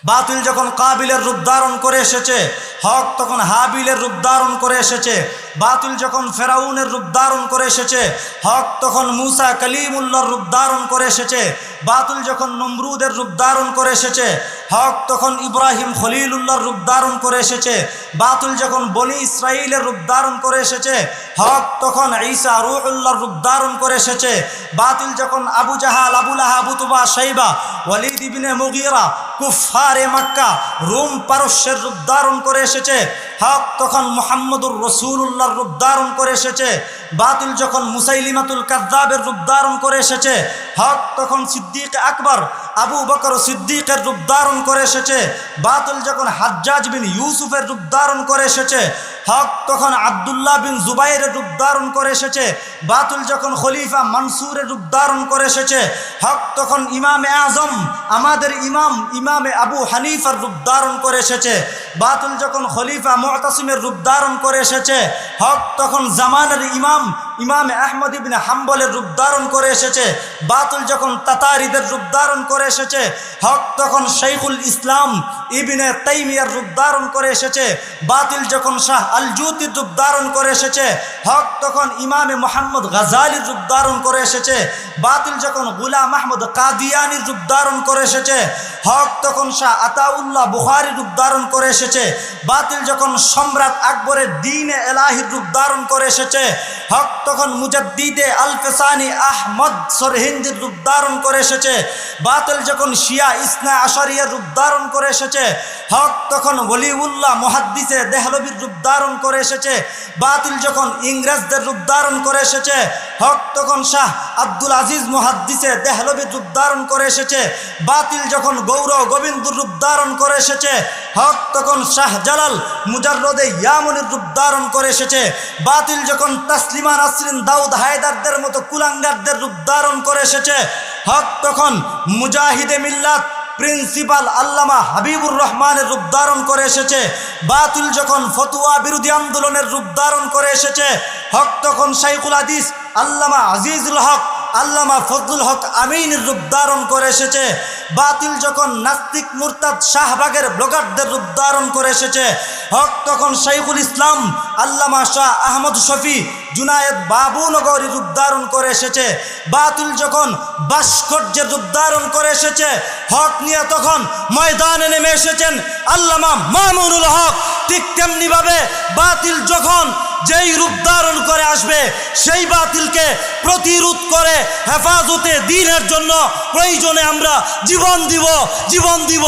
বাতিল যখন কাবিলের রূপ ধারণ করে এসেছে, হক তখন হাবিলের রূপ ধারণ করে এসেছে। বাতিল যখন ফেরাউনের রূপ ধারণ করে এসেছে, হক তখন মুসা কালিমুল্লাহর রূপ ধারণ করে এসেছে। বাতিল যখন নমরুদের রূপ ধারণ করে এসেছে, হক তখন ইব্রাহিম খলিলুল্লাহর রূপ ধারণ করে এসেছে। বাতিল যখন বনি ইসরাইলের রূপ ধারণ করে এসেছে, হক তখন ঈসা রূহুল্লাহর রূপ ধারণ করে এসেছে। বাতিল যখন আবু জাহাল, আবু লাহাব, উতবা, শাইবা, ওয়ালিদ ইবনে মুগীরা, কুফফারে মক্কা, রোম পারস্যের রূপ ধারণ করে এসেছে, হক তখন মুহাম্মদুর রাসূলুল্লাহর রূপ ধারণ করে এসেছে। বাতিল যখন মুসাইলিমাতুল কাযযাবের রূপ ধারণ করে এসেছে, হক তখন সিদ্দিক আকবর আবু বকর সিদ্দিকের রূপ ধারণ করে এসেছে। বাতিল যখন হাজ্জাজ বিন ইউসুফের রূপ ধারণ করে এসেছে, হক তখন আব্দুল্লাহ বিন জুবাইরের রূপ ধারণ করে এসেছে। বাতিল যখন খলিফা মনসুরের রূপ ধারণ করে এসেছে, হক তখন ইমামে আজম আমাদের ইমামে আবু হানিফার রূপ ধারণ করে এসেছে। বাতিল যখন খলিফা মুতাসিমের রূপ ধারণ করে এসেছে, হক তখন জামানের ইমামে আহমদ ইবনে হাম্বলের রূপ ধারণ করে এসেছে। বাতিল যখন তাতারিদের রূপ ধারণ করে এসেছে, হক তখন শাইখুল ইসলাম ইবনে তাইমিয়ার রূপ ধারণ করে এসেছে। বাতিল যখন শাহ আল জুতির রূপ ধারণ করে এসেছে, হক তখন ইমামে মুহাম্মদ গাজালির রূপ ধারণ করে এসেছে। বাতিল যখন গুলাম আহমদ কাদিয়ানির রূপ ধারণ করে এসেছে, হক তখন শাহ আতাউল্লাহ বুখারীর রূপ ধারণ করে এসেছে। বাতিল যখন সম্রাট আকবরের দ্বীনে এলাহির রূপ ধারণ করে এসেছে, হক তখন মুজাদ্দিদে আল ফিসানি আহমদ সরহিন্দির রূপ ধারণ করে এসেছে। বাতিল যখন শিয়া ইসনা আশারিয়ার রূপ ধারণ করে এসেছে, হক তখন ওলিউল্লাহ মুহাদ্দিসে দেহলভির রূপ ধারণ করে এসেছে। বাতিল যখন ইংরেজদের রূপ ধারণ করে এসেছে, হক তখন শাহ আব্দুল আজিজ মুহাদ্দিসে দেহলভির রূপ ধারণ করে এসেছে। বাতিল যখন গৌর গোবিন্দুর রূপ ধারণ করে এসেছে, হক তখন শাহ জালাল মুজাররদে ইয়ামুনের রূপ ধারণ করে এসেছে। বাতিল যখন তাসলিমা নাসরিন দাউদ হায়দারদের মতো কুলাঙ্গারদের রূপ ধারণ করে এসেছে, হক তখন মুজাহিদে মিল্লাত প্রিন্সিপাল আল্লামা হাবিবুর রহমানের রূপ ধারণ করে এসেছে। বাতিল যখন ফতোয়া বিরোধী আন্দোলনের রূপ ধারণ করে এসেছে, হক তখন শাইখুল হাদিস আল্লামা আজিজুল হক আল্লামা ফজলুল হক আমিনের রূপ ধারণ করে এসেছে। বাতিল যখন নাস্তিক মুরতাদ শাহবাগের ব্লগারদের রূপ ধারণ করে এসেছে, হক তখন শাইখুল ইসলাম আল্লামা শাহ আহমদ শফি জুনায়েদ বাবুনগরী রূপ ধারণ করে এসেছে। বাতিল যখন ভাস্কর্যের রূপ ধারণ করে এসেছে, হক নিয়ে তখন ময়দানে নেমে এসেছেন আল্লামা মামুনুল হক। ঠিক তেমনিভাবে বাতিল যখন যেই রূপ ধারণ করে আসবে, সেই বাতিলকে প্রতিরোধ করে হেফাজতে দ্বীনের জন্য প্রয়োজনে আমরা জীবন দিব।